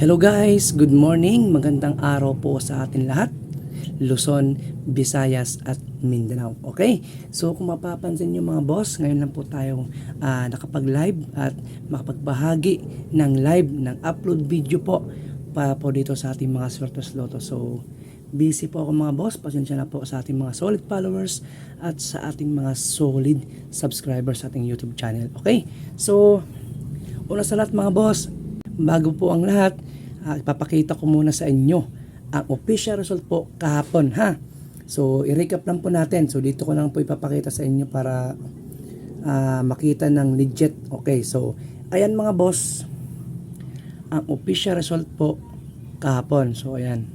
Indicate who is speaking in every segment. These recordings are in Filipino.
Speaker 1: Hello guys, good morning, magandang araw po sa atin lahat, Luzon, Visayas at Mindanao. Okay, so kung mapapansin nyo mga boss, ngayon lang po tayo nakapag-live at makapagbahagi ng live ng upload video po para po dito sa ating mga Swertos Lotto. So busy po ako mga boss, pasensya na po sa ating mga solid followers at sa ating mga solid subscribers sa ating YouTube channel. Okay, so una sa lahat mga boss, bago po ang lahat, ipapakita ko muna sa inyo ang official result po kahapon ha. So i-recap lang po natin. So dito ko lang po ipapakita sa inyo para makita ng legit. Okay, so ayan mga boss, ang official result po kahapon. So ayan,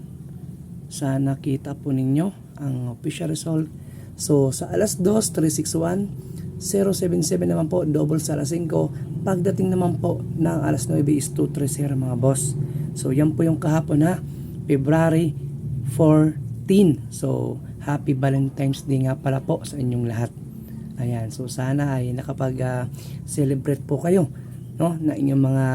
Speaker 1: sana kita po ninyo ang official result. So sa alas 2, 361 077 naman po, double sa alas 5. Pagdating naman po ng alas 9 is 230 mga boss. So yan po yung kahapon ha, February 14. So happy Valentine's Day nga pala po sa inyong lahat. Ayan, so sana ay nakapag celebrate po kayo, no, na inyong mga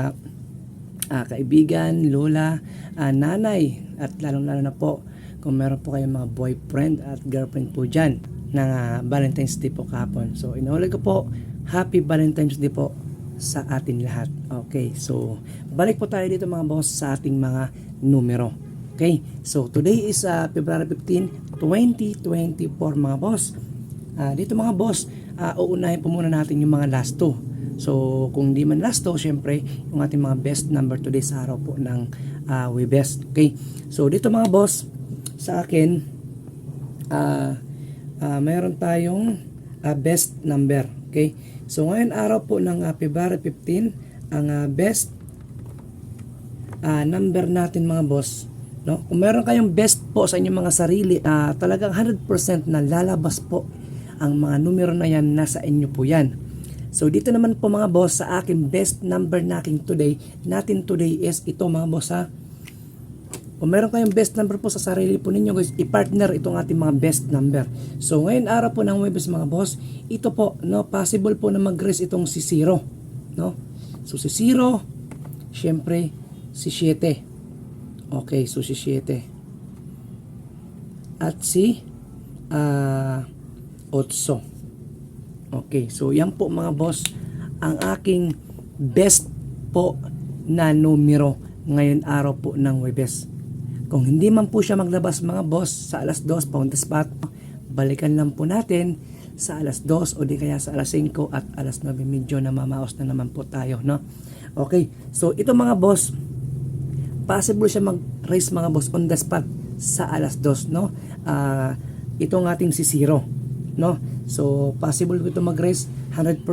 Speaker 1: kaibigan, lola, nanay, at lalong-lalo na po kung meron po kayong mga boyfriend at girlfriend po dyan ng Valentine's Day po kahapon. So inuulit ko po, happy Valentine's Day po sa atin lahat. Okay, so balik po tayo dito mga boss sa ating mga numero. Okay, so today is February 15, 2024 mga boss. Dito mga boss, uunahin po muna natin yung mga last two. So kung di man last two, syempre yung ating mga best number today sa araw po ng Webest. Okay, so dito mga boss, sa akin mayroon tayong best number. Okay, so ngayon araw po ng February 15, ang best number natin mga boss, no? Kung meron kayong best po sa inyong mga sarili, talagang 100% na lalabas po ang mga numero na yan, nasa inyo po yan. So dito naman po mga boss, sa akin best number natin today is ito mga boss ha. Kung meron kayong best number po sa sarili po ninyo guys, i-partner itong ating mga best number. So ngayon araw po ng Webes mga boss, ito po, no, possible po na mag-raise itong si 0, no? So si 0, syempre si 7. Okay, so si 7. At si 8. Okay, so yan po mga boss ang aking best po na numero ngayon araw po ng Webes. Kung hindi man po siya maglabas mga boss sa alas 2 pa on the spot, balikan lang po natin sa alas 2 o di kaya sa alas 5 at alas 9, medyo na mamaos na naman po tayo, no? Okay, so ito mga boss, possible siya mag-raise mga boss on the spot sa alas 2, no? Itong ating si 0, no? So possible ko ito mag-raise 100%.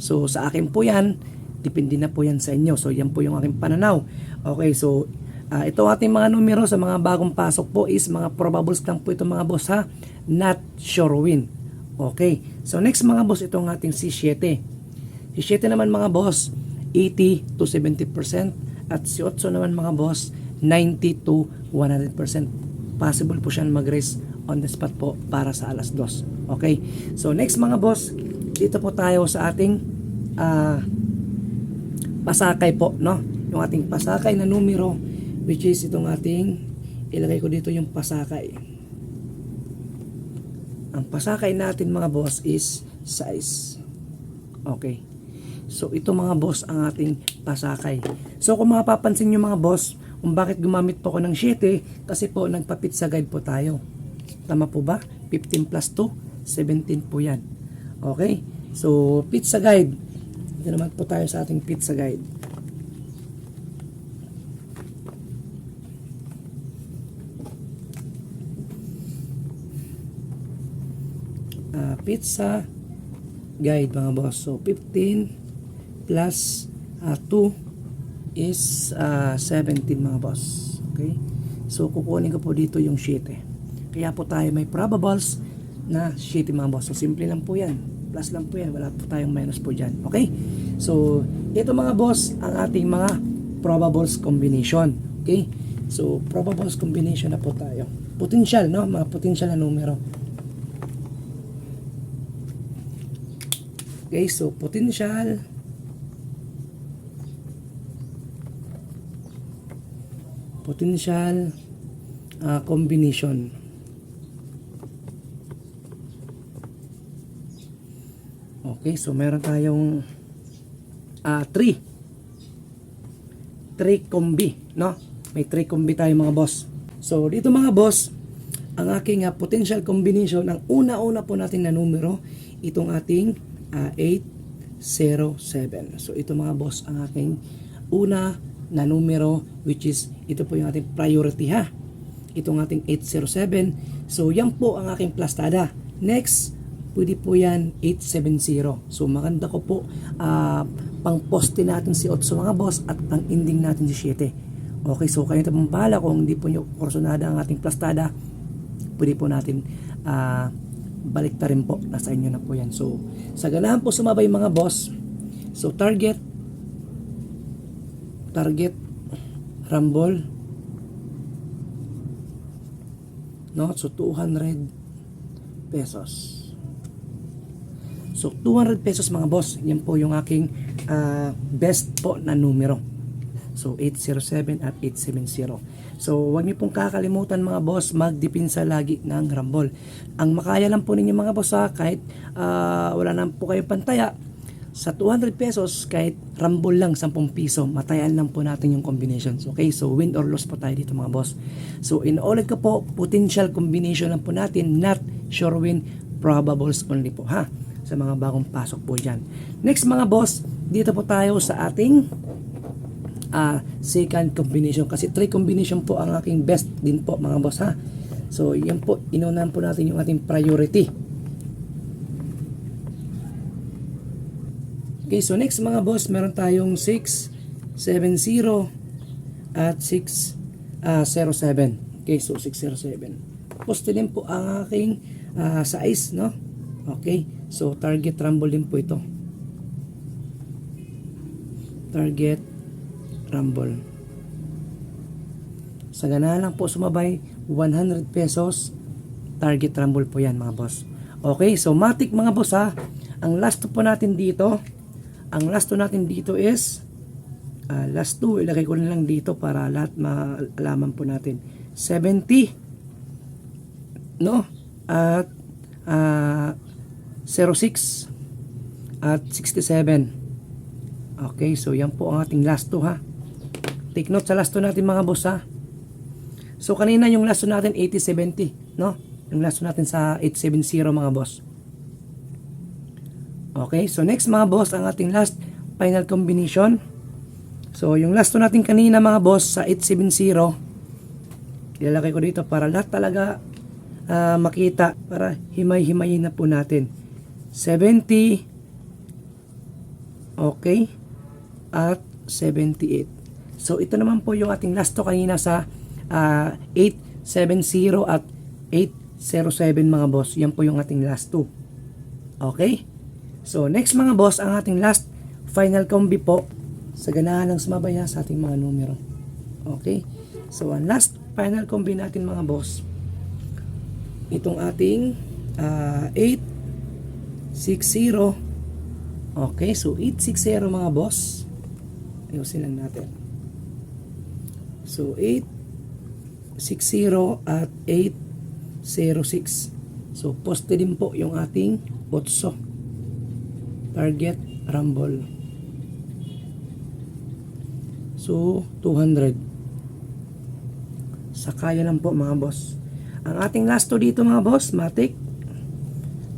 Speaker 1: So sa akin po yan, depende na po yan sa inyo. So yan po yung aking pananaw. Okay, so ito ating mga numero sa mga bagong pasok po is mga probables lang po ito mga boss ha, not sure win. Okay, so next mga boss, itong ating si 7. Si 7 naman mga boss, 80 to 70%, at si 8 naman mga boss, 90 to 100%. Possible po siya mag-raise on the spot po para sa alas 2. Okay, so next mga boss, dito po tayo sa ating pasakay po, no? Yung ating pasakay na numero, which is itong ating, ilagay ko dito yung pasakay. Ang pasakay natin mga boss is size. Okay, so ito mga boss ang ating pasakay. So kung mapapansin nyo mga boss, kung bakit gumamit po ako ng 7, kasi po nagpa-pizza guide po tayo. Tama po ba? 15 plus 2, 17 po yan. Okay, so pizza guide, ito naman po tayo sa ating pizza guide. Pizza guide mga boss. So 15 plus 2 is 17 mga boss. Okay, so kukunin ko po dito yung 7. Kaya po tayo may probables na 7 mga boss. So simple lang po yan, plus lang po yan, wala po tayong minus po dyan. Okay, so ito mga boss ang ating mga probables combination. Okay, so probables combination na po tayo. Potential, no, mga potential na numero. Okay, so potential Potential combination. Okay, so meron tayong 3 combi, no? May 3 combi tayo mga boss. So dito mga boss, ang aking potential combination, ang una-una po natin na numero, itong ating 807. So ito mga boss, ang aking una na numero, which is ito po yung ating priority, ha. Itong ating 807. So yan po ang aking plastada. Next, pwede po yan 870. So maganda ko po pang poste natin si 8 mga boss at pang ending natin si 7. Okay, so kayo na pong bahala kung hindi po nyo kursonada ang ating plastada, pwede po natin balik ta rin po, nasa inyo na po yan. So sa ganahan po sumabay mga boss, so target rumble, no? So 200 pesos. So 200 pesos mga boss, yan po yung aking best po na numero. So 807 at 870. So huwag niyo pong kakalimutan mga boss, magdipinsa lagi ng rumble. Ang makaya lang po ninyo mga boss, kahit wala na po kayong pantaya, sa 200 pesos kahit rumble lang 10 piso, matayan lang po natin yung combinations. Okay, so win or loss po tayo dito mga boss. So inuulit ko po, potential combination lang po natin, not sure win, probables only po, ha, sa mga bagong pasok po dyan. Next mga boss, dito po tayo sa ating second combination, kasi 3 combination po ang aking best din po mga boss, ha. So yan po, inunahan po natin yung ating priority. Okay, so next mga boss, meron tayong 670 at 607. Okay, so 607. Poste din po ang aking size, no? Okay, so target rumble din po ito. Target rumble. Sa ganahan lang po sumabay, 100 pesos. Target rumble po yan mga boss. Okay, so matik mga boss, ha. Ang last po natin dito, is last 2, ilagay ko na lang dito para lahat maalaman po natin. 70, no? At 06 at 67. Okay, so yan po ang ating last 2, ha. Take note sa last 2 natin mga boss, ha. So kanina yung last 2 natin 80-70, no? Yung last 2 natin sa 870 mga boss. Okay, so next mga boss, ang ating last final combination. So yung last 2 natin kanina mga boss sa 870, ilalagay ko dito para lahat talaga makita, para himay-himayin na po natin. 70, okay, at 78. So ito naman po yung ating last 2 kanina sa 870 at 807 mga boss. Yan po yung ating last 2. Okay? So next mga boss, ang ating last final combi po, sa ganahan ng sumabay sa ating mga numero. Okay? So ang last final combi natin mga boss, itong ating 860. Okay, so 860 mga boss. Ayusin lang natin. So 860 at 806. So poste din po yung ating 8. Target rumble. So 200. Sakaya lang po mga boss. Ang ating last 2 dito mga boss, matik.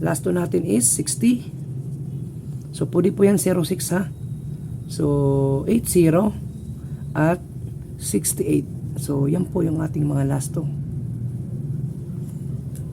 Speaker 1: Last 2 natin is 60. So pwede po yan 06, ha. So 80 at 68. So yan po yung ating mga last 2.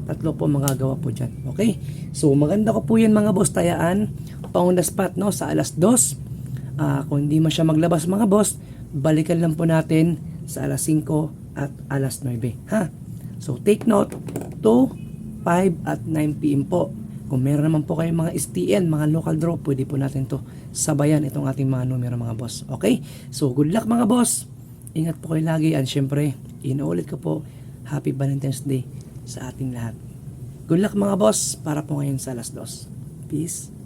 Speaker 1: Tatlo po magagawa po dyan. Okay? So maganda ko po yan mga boss, tayaan on the spot, no, sa alas 2. Kung hindi man siya maglabas mga boss, balikan lang po natin sa alas 5 at alas 9, ha. So take note, 2, 5 at 9 PM po. Kung meron naman po kayong mga STN, mga local draw, pwede po natin to sabayan itong ating mga numero mga boss. Okay? So good luck mga boss. Ingat po kayo lagi, and syempre inuulit ko po, Happy Valentine's Day sa ating lahat. Good luck mga boss, para po ngayon sa alas 2. Peace.